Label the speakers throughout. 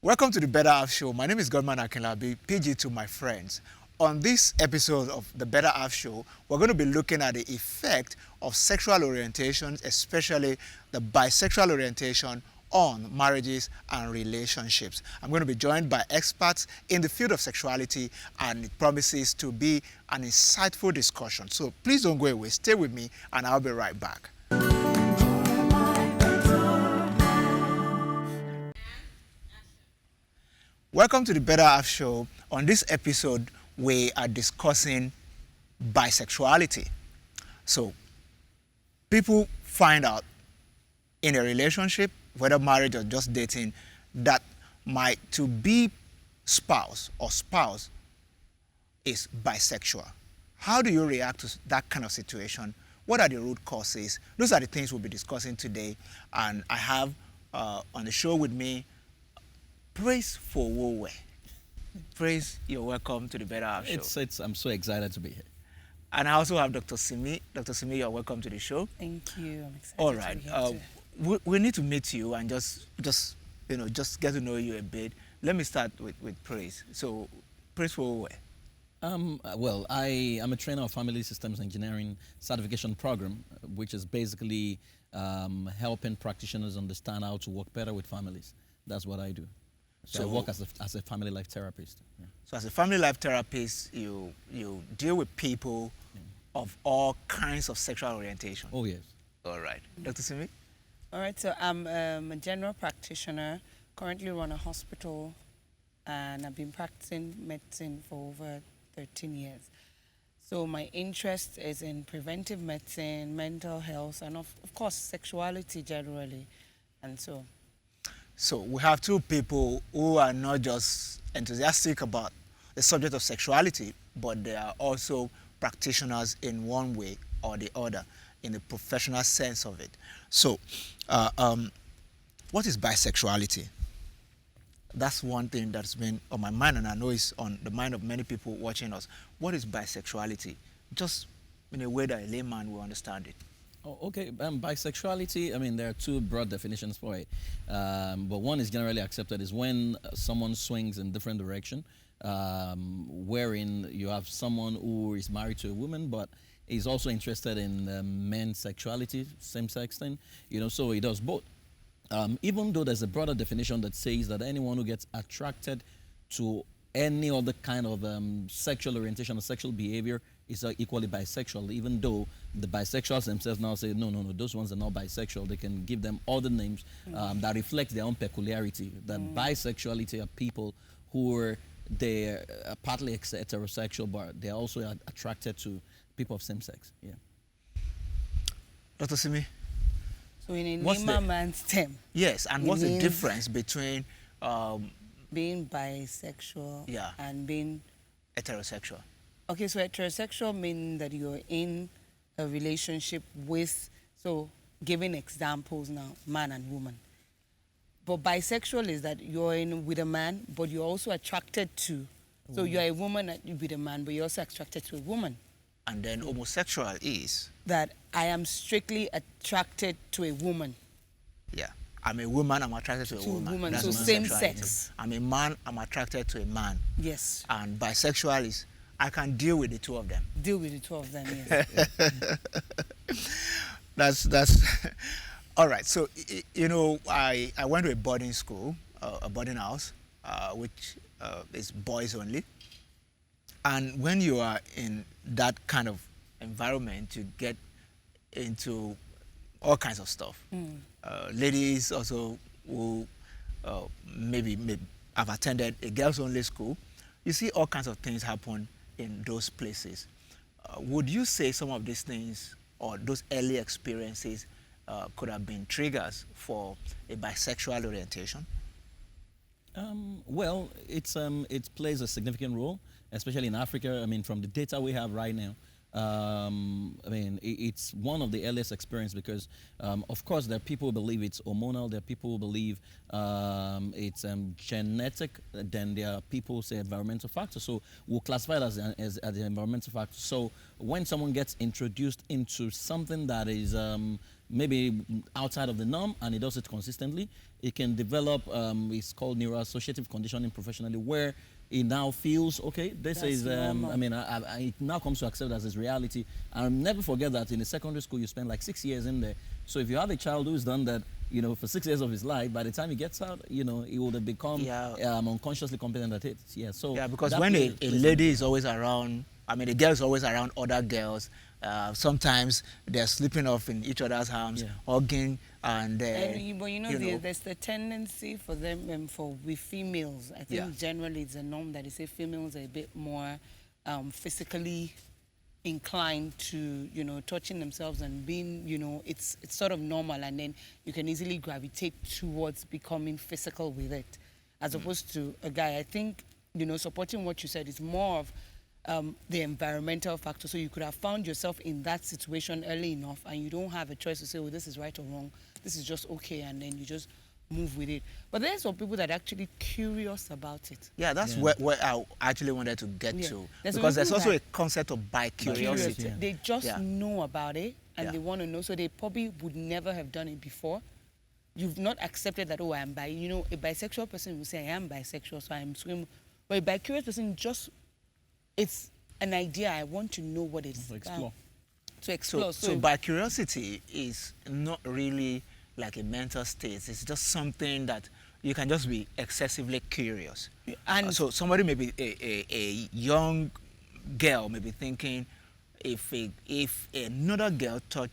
Speaker 1: Welcome to the Better Half Show. My name is Godman Akinlabi, PG to my friends. On this episode of the Better Half Show, we're going to be looking at the effect of sexual orientations, especially the bisexual orientation, on marriages and relationships. I'm going to be joined by experts in the field of sexuality, and it promises to be an insightful discussion. So please don't go away. Stay with me, and I'll be right back. Welcome to the Better Half Show. On this episode, we are discussing bisexuality. So, people find out in a relationship, whether marriage or just dating, that my to-be spouse or spouse is bisexual. How do you react to that kind of situation? What are the root causes? Those are the things we'll be discussing today. And I have on the show with me Praise for Wowe. Praise, you're welcome to the Better Half Show.
Speaker 2: I'm so excited to be here.
Speaker 1: And I also have Dr. Simi. Dr. Simi, you're welcome to the show.
Speaker 3: Thank you. I'm excited.
Speaker 1: All right.
Speaker 3: To be here too.
Speaker 1: We need to meet you and just get to know you a bit. Let me start with Praise. So, Praise for Wowe.
Speaker 2: Well, I am a trainer of family systems engineering certification program, which is basically helping practitioners understand how to work better with families. That's what I do. So I work as a family life therapist. Yeah.
Speaker 1: So as a family life therapist, you deal with people of all kinds of sexual orientation.
Speaker 2: Oh, yes.
Speaker 1: All right. Dr. Simi?
Speaker 3: All right, so I'm a general practitioner, currently run a hospital, and I've been practicing medicine for over 13 years. So my interest is in preventive medicine, mental health, and of course, sexuality generally. And
Speaker 1: So we have two people who are not just enthusiastic about the subject of sexuality, but they are also practitioners in one way or the other, in the professional sense of it. So, what is bisexuality? That's one thing that's been on my mind, and I know it's on the mind of many people watching us. What is bisexuality? Just in a way that a layman will understand it.
Speaker 2: Oh, okay. Bisexuality, I mean, there are two broad definitions for it. But one is generally accepted is when someone swings in different direction, wherein you have someone who is married to a woman, but is also interested in men's sexuality, same-sex thing, so he does both. Even though there's a broader definition that says that anyone who gets attracted to any other kind of sexual orientation or sexual behavior is equally bisexual, even though the bisexuals themselves now say, no, those ones are not bisexual. They can give them other names that reflect their own peculiarity. That bisexuality are people who are partly heterosexual, but they're also attracted to people of same sex. Yeah.
Speaker 1: Dr. Simi?
Speaker 3: So in a layman's term.
Speaker 1: Yes, and what's the difference between
Speaker 3: being bisexual and being
Speaker 1: heterosexual?
Speaker 3: Okay, so heterosexual means that you're in a relationship with, so giving examples now, man and woman. But bisexual is that you're in with a man, but you're also attracted to. So you're a woman with a man, but you're also attracted to a woman.
Speaker 1: And then homosexual is?
Speaker 3: That I am strictly attracted to a woman.
Speaker 1: Yeah. I'm a woman, I'm attracted to a woman.
Speaker 3: That's so same sex.
Speaker 1: I'm a man, I'm attracted to a man.
Speaker 3: Yes.
Speaker 1: And bisexual is, I can deal with the two of them.
Speaker 3: Deal with the two of them, yes.
Speaker 1: That's all right. So, I went to a boarding school, a boarding house, which is boys only. And when you are in that kind of environment, you get into all kinds of stuff. Ladies also who maybe have attended a girls-only school, you see all kinds of things happen in those places. Would you say some of these things or those early experiences could have been triggers for a bisexual orientation?
Speaker 2: Well, it plays a significant role, especially in Africa. I mean, from the data we have right now, it's one of the earliest experiences because, of course, there are people who believe it's hormonal. There are people who believe it's genetic. Then there are people who say environmental factors. So we'll classify it as the environmental factor. So when someone gets introduced into something that is maybe outside of the norm, and he does it consistently, it can develop, it's called neuroassociative conditioning professionally, where he now feels, okay, this
Speaker 3: That's
Speaker 2: is,
Speaker 3: normal.
Speaker 2: I mean, it now comes to accept as his reality. And I'll never forget that in the secondary school, you spend like 6 years in there. So if you have a child who's done that, you know, for 6 years of his life, by the time he gets out, you know, he would have become unconsciously competent at it. Yeah, so
Speaker 1: Yeah, because
Speaker 2: that
Speaker 1: when a
Speaker 2: plays
Speaker 1: lady is always around, I mean, the girl is always around other girls. Sometimes they're sleeping off in each other's arms, hugging, and
Speaker 3: But you know, there's the tendency for them, with females. I think generally it's a norm that they say females are a bit more physically inclined to, you know, touching themselves and being, you know, it's sort of normal, and then you can easily gravitate towards becoming physical with it, as opposed to a guy. I think, you know, supporting what you said is more of the environmental factor. So you could have found yourself in that situation early enough, and you don't have a choice to say, well, this is right or wrong. This is just okay, and then you just move with it. But there's some people that are actually curious about it.
Speaker 1: yeah, that's where I actually wanted to get to.
Speaker 3: There's
Speaker 1: Because there's
Speaker 3: people
Speaker 1: also
Speaker 3: that
Speaker 1: a concept of bi-curiosity.
Speaker 3: They just know about it, and
Speaker 1: Yeah.
Speaker 3: they want to know. So they probably would never have done it before. You've not accepted that, oh, I am bi. You know, a bisexual person will say, I am bisexual, so I'm swim. But a bi-curious person just, it's an idea. I want to know what it's
Speaker 2: explore.
Speaker 3: To explore.
Speaker 1: So bi-curiosity is not really like a mental state. It's just something that you can just be excessively curious.
Speaker 3: And
Speaker 1: so somebody may be a young girl may be thinking, if another girl touch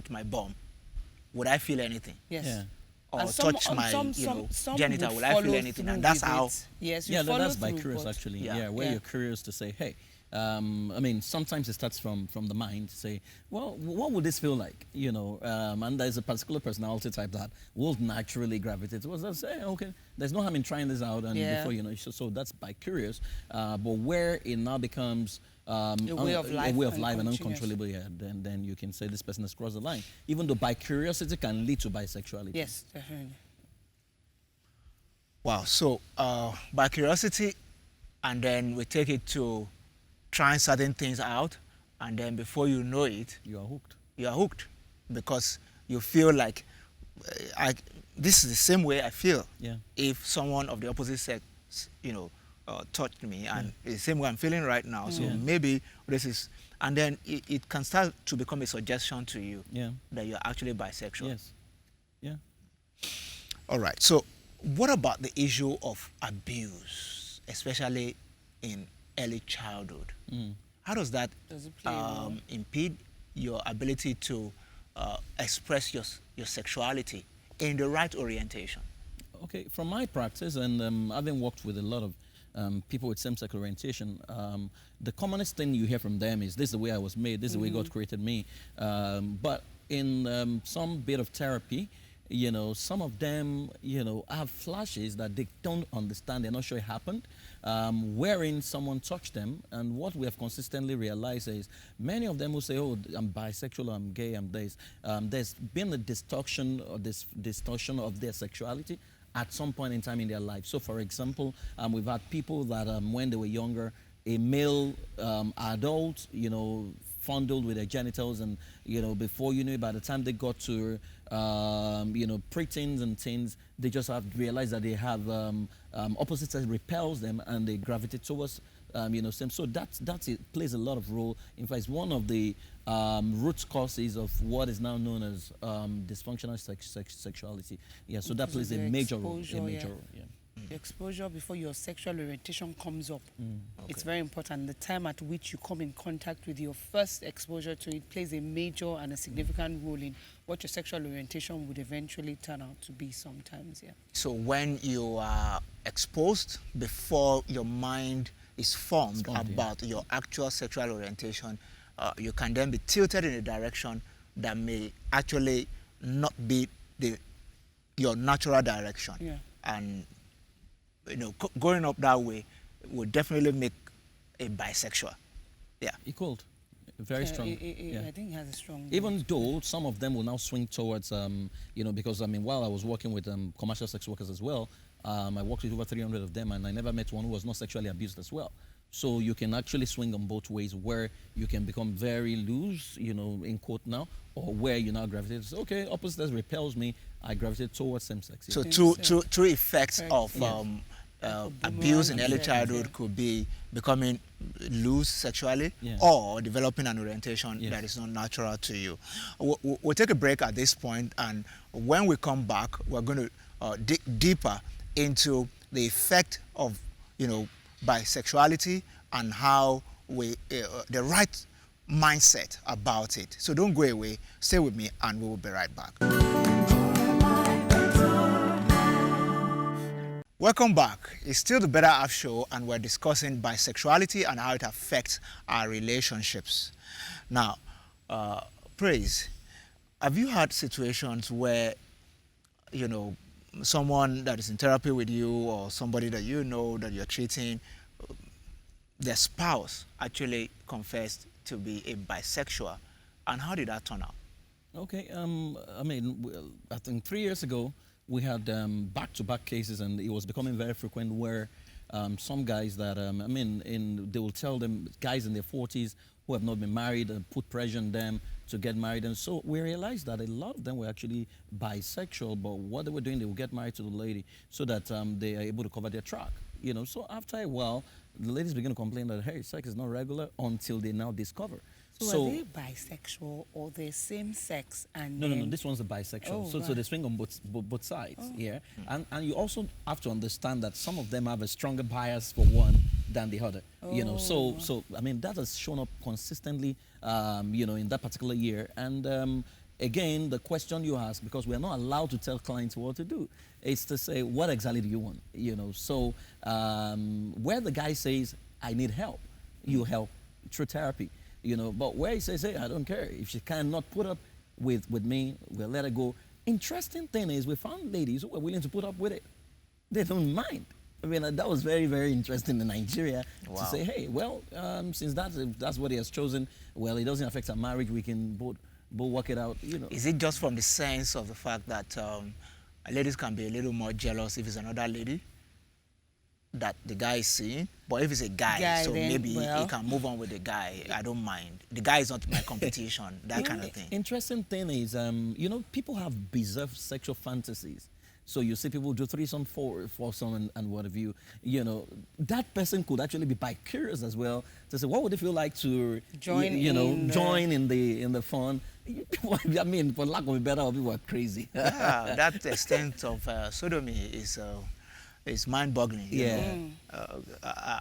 Speaker 1: my bum, would I feel anything?
Speaker 3: yes.
Speaker 2: Yeah.
Speaker 1: Or
Speaker 3: And
Speaker 1: touch my
Speaker 3: some
Speaker 1: genital,
Speaker 3: would
Speaker 1: will I feel
Speaker 3: follow
Speaker 1: anything?
Speaker 3: through
Speaker 1: And that's
Speaker 3: with
Speaker 1: how.
Speaker 3: it. Yes, you
Speaker 2: Yeah,
Speaker 3: follow
Speaker 2: that's by
Speaker 3: through,
Speaker 2: curious
Speaker 3: but-
Speaker 2: actually.
Speaker 1: Yeah.
Speaker 2: Yeah, where
Speaker 3: Yeah.
Speaker 2: you're curious to say, hey, I mean, sometimes it starts from the mind to say, well, what would this feel like? You know, and there's a particular personality type that will naturally gravitate towards that. Say, okay, there's no harm in trying this out, and before you know, so that's by curious. But where it now becomes
Speaker 3: a way of life,
Speaker 2: and
Speaker 3: continuous.
Speaker 2: uncontrollable, yeah, then you can say this person has crossed the line. Even though by curiosity can lead to bisexuality.
Speaker 3: Yes, definitely.
Speaker 1: Wow. So by curiosity, and then we take it to trying certain things out, and then before you know it,
Speaker 2: You are hooked.
Speaker 1: you are hooked, because you feel like this is the same way I feel.
Speaker 2: Yeah.
Speaker 1: If someone of the opposite sex, touched me, and it's the same way I'm feeling right now. So
Speaker 2: Yeah.
Speaker 1: maybe this is, and then it can start to become a suggestion to you
Speaker 2: Yeah.
Speaker 1: that you're actually bisexual.
Speaker 2: Yes. Yeah.
Speaker 1: All right. So, what about the issue of abuse, especially in early childhood? How does that
Speaker 3: Does it play a role?
Speaker 1: impede your ability to express your sexuality in the right orientation?
Speaker 2: Okay, from my practice, and having worked with a lot of people with same-sex orientation, the commonest thing you hear from them is, this is the way I was made, this is the way God created me. But in some bit of therapy, you know, some of them, you know, have flashes that they don't understand, they're not sure it happened, wherein someone touched them. And what we have consistently realized is many of them will say, oh, I'm bisexual, or I'm gay, I'm this. There's been a distortion or this distortion of their sexuality at some point in time in their life. So for example, we've had people that when they were younger, a male adult, you know, fondled with their genitals, and you know, before you know it, by the time they got to you know, preteens and teens, they just have realized that they have opposite sex repels them, and they gravitate towards you know, same. So that's it plays a lot of role. In fact, it's one of the root causes of what is now known as dysfunctional sexuality. Yeah, so that plays a
Speaker 3: the
Speaker 2: major role.
Speaker 3: exposure,
Speaker 2: Yeah.
Speaker 3: The exposure before your sexual orientation comes up. It's
Speaker 1: Okay.
Speaker 3: very important. The time at which you come in contact with your first exposure to it plays a major and a significant role in what your sexual orientation would eventually turn out to be sometimes, yeah.
Speaker 1: So when you are exposed before your mind is formed
Speaker 2: Formed, yeah.
Speaker 1: about your actual sexual orientation, you can then be tilted in a direction that may actually not be your natural direction.
Speaker 3: Yeah.
Speaker 1: And you know, going up that way would definitely make a bisexual. Yeah.
Speaker 2: It could. Very strong. Yeah.
Speaker 3: I think it has a strong...
Speaker 2: Even though some of them will now swing towards, you know, because I mean, while I was working with commercial sex workers as well, I worked with over 300 of them, and I never met one who was not sexually abused as well. So you can actually swing on both ways, where you can become very loose, in quote now, or where you now gravitate. So, okay, opposite sex repels me, I gravitate towards same sex.
Speaker 1: So
Speaker 3: Same
Speaker 1: two effects
Speaker 3: Correct.
Speaker 1: of
Speaker 2: Yes.
Speaker 1: abuse in
Speaker 3: boomerang
Speaker 1: early
Speaker 3: effect,
Speaker 1: childhood
Speaker 3: yeah.
Speaker 1: could be becoming loose sexually,
Speaker 2: Yeah.
Speaker 1: or developing an orientation
Speaker 2: Yes.
Speaker 1: that is not natural to you. We'll take a break at this point, and when we come back, we're going to dig deeper into the effect of bisexuality and how the right mindset about it. So don't go away. Stay with me, and we will be right back. Welcome back. It's still the Better Half Show, and we're discussing bisexuality and how it affects our relationships. Now, Praise, have you had situations where, someone that is in therapy with you, or somebody that you know that you're treating, their spouse actually confessed to be a bisexual, and how did that turn out?
Speaker 2: Okay. I think 3 years ago we had back-to-back cases, and it was becoming very frequent where some guys that they will tell them, guys in their 40s who have not been married, and put pressure on them to get married. And so we realized that a lot of them were actually bisexual, but what they were doing, they would get married to the lady so that they are able to cover their track. So after a while, the ladies begin to complain that, hey, sex is not regular, until they now discover.
Speaker 3: So are they bisexual or they same sex? And
Speaker 2: No,
Speaker 3: then...
Speaker 2: this one's a bisexual.
Speaker 3: Oh,
Speaker 2: so
Speaker 3: right.
Speaker 2: they swing on both sides, yeah. And you also have to understand that some of them have a stronger bias for one than the other. So that has shown up consistently, in that particular year. And again, the question you ask, because we are not allowed to tell clients what to do, is to say, what exactly do you want? So where the guy says, I need help, you help through therapy. But where he says, hey, I don't care. If she cannot put up with me, we'll let her go. Interesting thing is, we found ladies who were willing to put up with it. They don't mind. That was very, very interesting in Nigeria.
Speaker 1: Wow.
Speaker 2: To say, hey, well, since that's what he has chosen, well, it doesn't affect our marriage, we can both work it out,
Speaker 1: Is it just from the sense of the fact that ladies can be a little more jealous if it's another lady that the guy is seeing? But if it's a guy, so
Speaker 3: then,
Speaker 1: maybe he
Speaker 3: well...
Speaker 1: can move on with the guy. I don't mind. The guy is not my competition, that kind of thing.
Speaker 2: Interesting thing is, people have bizarre sexual fantasies. So you see people do threesome, foursome, and what have you. That person could actually be bi-curious as well, to say, what would it feel like to
Speaker 3: join
Speaker 2: in the fun? For lack of a better word, people are crazy.
Speaker 1: Yeah, that extent of sodomy is mind-boggling.
Speaker 2: Yeah.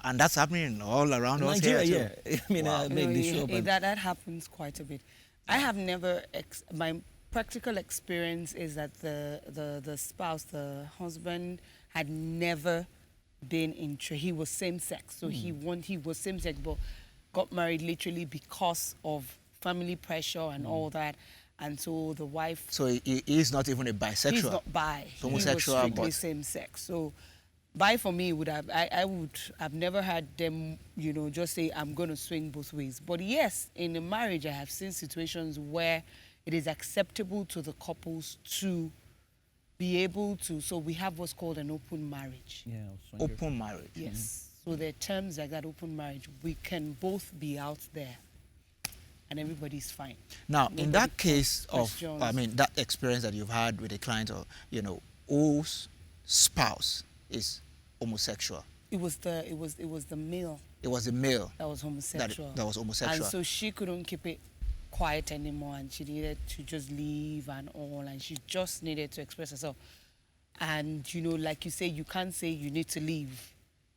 Speaker 1: And that's happening all around us here
Speaker 2: Nigeria,
Speaker 1: too.
Speaker 2: yeah.
Speaker 1: Wow.
Speaker 2: They show up and-
Speaker 3: that happens quite a bit. I have never, my practical experience is that the spouse, the husband, had never been he was same sex. So he was same sex, but got married literally because of family pressure and all that. And so the wife...
Speaker 1: So he is not even a bisexual.
Speaker 3: He's not bi.
Speaker 1: Homosexual,
Speaker 3: He was strictly
Speaker 1: but...
Speaker 3: same sex. So bi for me would have... I would have never had them, just say, I'm going to swing both ways. But yes, in a marriage, I have seen situations where it is acceptable to the couples to be able to... So we have what's called an open marriage.
Speaker 2: Yeah, swinger.
Speaker 1: Open marriage.
Speaker 3: Yes. So there are terms like that, open marriage. We can both be out there and everybody's fine.
Speaker 1: Now,
Speaker 3: Nobody
Speaker 1: in that case of,
Speaker 3: questions.
Speaker 1: that experience that you've had with a client, or, whose spouse is homosexual?
Speaker 3: It was the male
Speaker 1: It was a male
Speaker 3: that was homosexual.
Speaker 1: that was homosexual.
Speaker 3: And so she couldn't keep it quiet anymore, and she needed to just leave and all, and she just needed to express herself. And, like you say, you can't say you need to leave.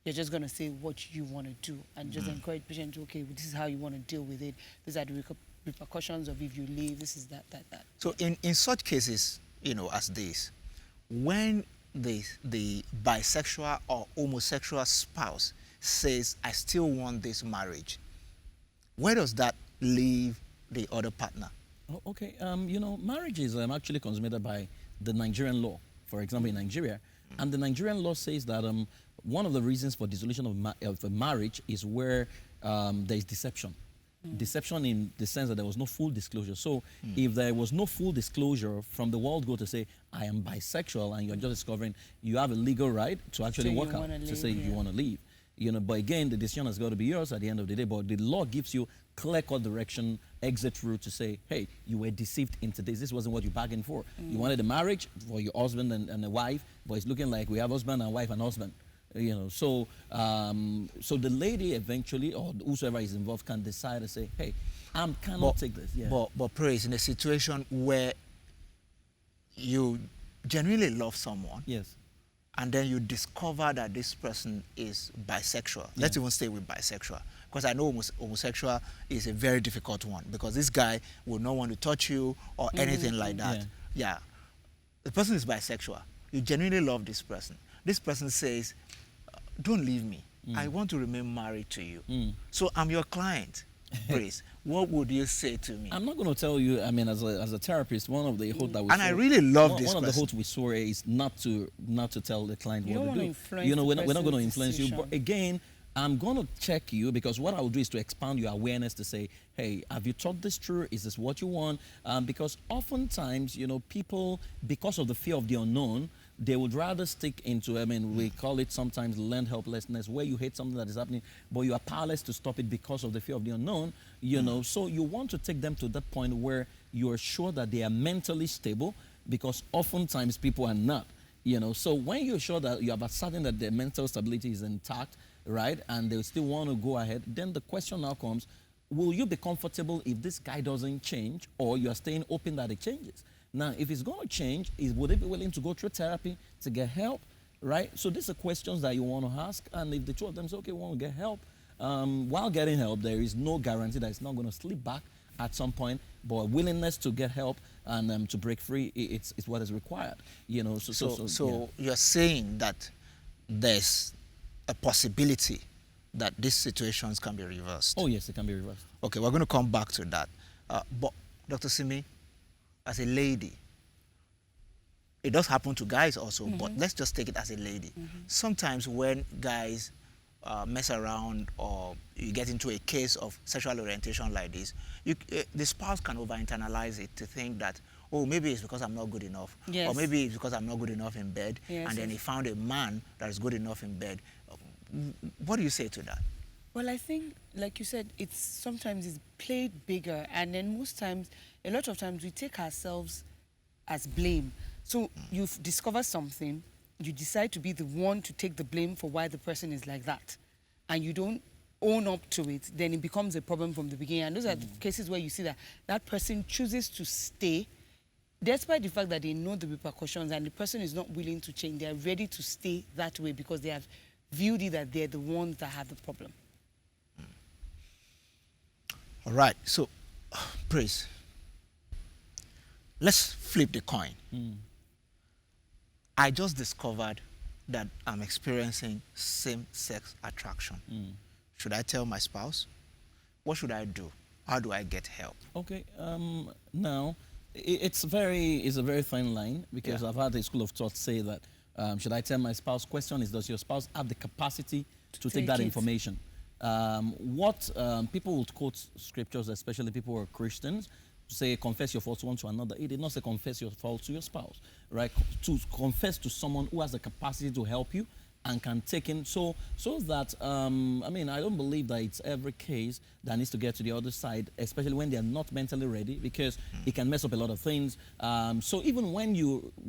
Speaker 3: You're just going to say what you want to do and just encourage patients to, okay, this is how you want to deal with it. These are the repercussions of if you leave. This is that.
Speaker 1: So in such cases, as this, when the bisexual or homosexual spouse says, I still want this marriage, where does that leave the other partner?
Speaker 2: Oh, okay. Marriage is actually consummated by the Nigerian law, for example, in Nigeria. And the Nigerian law says that one of the reasons for dissolution of a marriage is where there is deception. Deception in the sense that there was no full disclosure. So if there was no full disclosure from the world go to say, I am bisexual, and you're just discovering, you have a legal right to actually
Speaker 3: So you
Speaker 2: walk out
Speaker 3: wanna
Speaker 2: to
Speaker 3: leave,
Speaker 2: say you
Speaker 3: yeah.
Speaker 2: want to leave. But again, the decision has got to be yours at the end of the day. But the law gives you clear-cut direction, exit route to say, hey, you were deceived into this. This wasn't what you bargained for. You wanted a marriage for your husband and a wife, but it's looking like we have husband and wife and husband. So the lady eventually, or whosoever is involved, can decide to say, hey, I cannot take this. Yeah.
Speaker 1: But praise, in a situation where you genuinely love someone,
Speaker 2: Yes.
Speaker 1: and then you discover that this person is bisexual. Let's even stay with bisexual, because I know homosexual is a very difficult one, because this guy will not want to touch you or anything like that. Yeah. The person is bisexual. You genuinely love this person. This person says, don't leave me. I want to remain married to you. So I'm your client. Praise. What would you say to me?
Speaker 2: I'm not going to tell you. I mean, as a therapist, one of the hope that we
Speaker 1: and I really love this
Speaker 2: one
Speaker 1: person.
Speaker 2: of the hopes we saw is not to tell the client
Speaker 3: You
Speaker 2: what
Speaker 3: don't
Speaker 2: to do.
Speaker 3: want to influence
Speaker 2: We're
Speaker 3: the
Speaker 2: not going to
Speaker 3: person's
Speaker 2: influence you. But
Speaker 3: decision.
Speaker 2: again, I'm going to check you, because what I will do is to expand your awareness to say, hey, have you thought this through? Is this what you want? Because oftentimes, people, because of the fear of the unknown, they would rather stick into, I mean, we call it sometimes learned helplessness, where you hate something that is happening, but you are powerless to stop it because of the fear of the unknown, So you want to take them to that point where you are sure that they are mentally stable, because oftentimes people are not. So when you're sure that you are certain that their mental stability is intact, right, and they still want to go ahead, then the question now comes, will you be comfortable if this guy doesn't change, or you are staying open that it changes? Now, if it's going to change, would they be willing to go through therapy to get help, right? So these are questions that you want to ask, and if the two of them say, okay, we want to get help, while getting help, there is no guarantee that it's not going to slip back at some point, but a willingness to get help and to break free, it's what is required,
Speaker 1: So you're saying that there's a possibility that these situations can be reversed.
Speaker 2: Oh, yes, it can be reversed.
Speaker 1: Okay, we're going to come back to that. But Dr. Simi, as a lady, it does happen to guys also, but let's just take it as a lady. Sometimes when guys mess around, or you get into a case of sexual orientation like this, the spouse can over-internalize it to think that, oh, maybe it's because I'm not good enough,
Speaker 3: Yes.
Speaker 1: or maybe it's because I'm not good enough in bed,
Speaker 3: Yes,
Speaker 1: and then he found a man that is good enough in bed. What do you say to that?
Speaker 3: Well, I think, like you said, sometimes it's played bigger, and then a lot of times we take ourselves as blame. So you've discovered something, you decide to be the one to take the blame for why the person is like that, and you don't own up to it, then it becomes a problem from the beginning. And those are the cases where you see that person chooses to stay, despite the fact that they know the repercussions, and the person is not willing to change. They are ready to stay that way because they have viewed it that they're the ones that have the problem.
Speaker 1: All right, so, praise. Let's flip the coin. I just discovered that I'm experiencing same-sex attraction. Should I tell my spouse? What should I do? How do I get help?
Speaker 2: Okay. Now, it's a very fine line, because I've had a school of thought say that should I tell my spouse? Question is, does your spouse have the capacity to take that information? What people would quote scriptures, especially people who are Christians, say confess your faults one to another. It did not say confess your faults to your spouse, right? To confess to someone who has the capacity to help you and can take in, so that, I mean, I don't believe that it's every case that needs to get to the other side, especially when they're not mentally ready, because it can mess up a lot of things. So even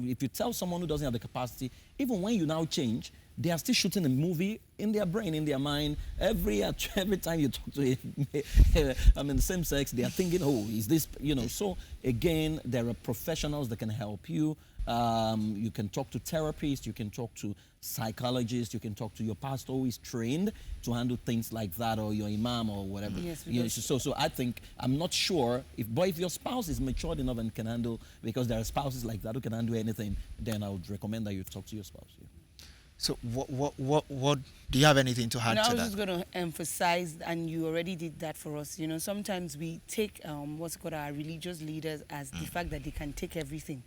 Speaker 2: if you tell someone who doesn't have the capacity, even when you now change, they are still shooting a movie in their brain, in their mind. Every time you talk to I mean, same sex, they are thinking, oh, is this, So again, there are professionals that can help you. You can talk to therapists, you can talk to psychologists, you can talk to your pastor who is trained to handle things like that, or your imam or whatever.
Speaker 3: Yes,
Speaker 2: So I think, I'm not sure, if your spouse is matured enough and can handle, because there are spouses like that who can handle anything, then I would recommend that you talk to your spouse. Yeah.
Speaker 1: So what do you have anything to add
Speaker 3: No,
Speaker 1: to
Speaker 3: I was
Speaker 1: that?
Speaker 3: just going to emphasize, and you already did that for us. Sometimes we take what's called our religious leaders as the fact that they can take everything.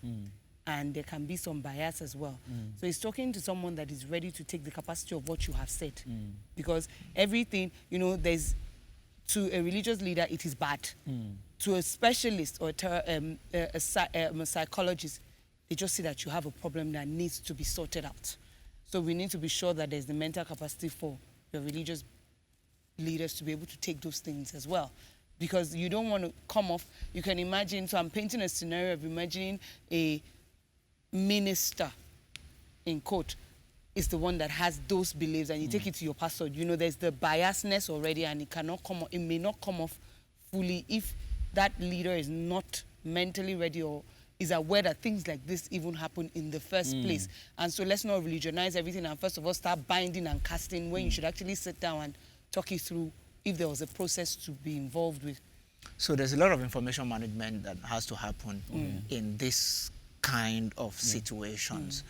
Speaker 3: And there can be some bias as well. So it's talking to someone that is ready to take the capacity of what you have said. Because everything, there's, to a religious leader, it is bad. To a specialist or a psychologist, they just see that you have a problem that needs to be sorted out. So we need to be sure that there's the mental capacity for your religious leaders to be able to take those things as well. Because you don't want to come off, you can imagine, so I'm painting a scenario of imagining a minister, in quote, is the one that has those beliefs, and you take it to your pastor, you know, there's the biasness already, and it cannot come off, it may not come off fully if that leader is not mentally ready or is aware that things like this even happen in the first place. And so let's not religionize everything and first of all start binding and casting when you should actually sit down and talk it through if there was a process to be involved with.
Speaker 1: So there's a lot of information management that has to happen in this kind of situations.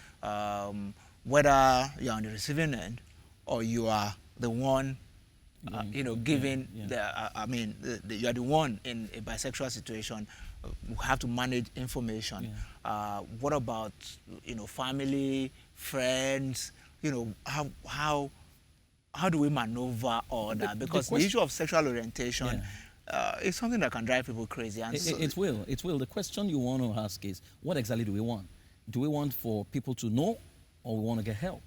Speaker 1: Whether you're on the receiving end or you are the one, you know, giving you're the one in a bisexual situation. We have to manage information. What about, you know, family, friends? You know, how do we maneuver all that? Because the issue of sexual orientation is something that can drive people crazy. And
Speaker 2: it will. The question you want to ask is, what exactly do we want? Do we want for people to know, or we want to get help?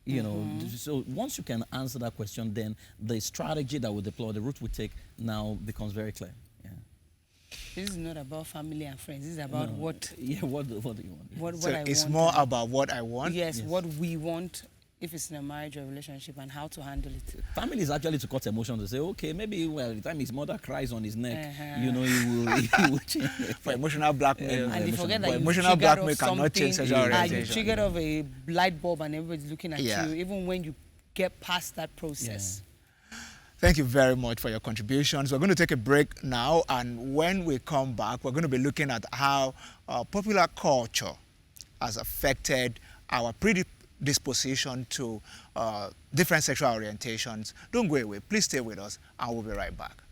Speaker 2: You know, so once you can answer that question, then the strategy that we deploy, the route we take now becomes very clear.
Speaker 3: This is not about family and friends. This is about what...
Speaker 2: Yeah, what do you want?
Speaker 3: What
Speaker 1: so
Speaker 3: I want.
Speaker 1: it's more about what I want?
Speaker 3: Yes, what we want, if it's in a marriage or relationship, and how to handle it.
Speaker 2: Family is actually to cut emotions to say, okay, maybe the time his mother cries on his neck, you know, he will change.
Speaker 1: For emotional blackmail.
Speaker 3: And you forget that
Speaker 1: emotional blackmail cannot change sexual orientation.
Speaker 3: You triggered off a light bulb and everybody's looking at you, even when you get past that process.
Speaker 1: Thank you very much for your contributions. We're going to take a break now, and when we come back, we're going to be looking at how popular culture has affected our predisposition to different sexual orientations. Don't go away. Please stay with us, and we'll be right back.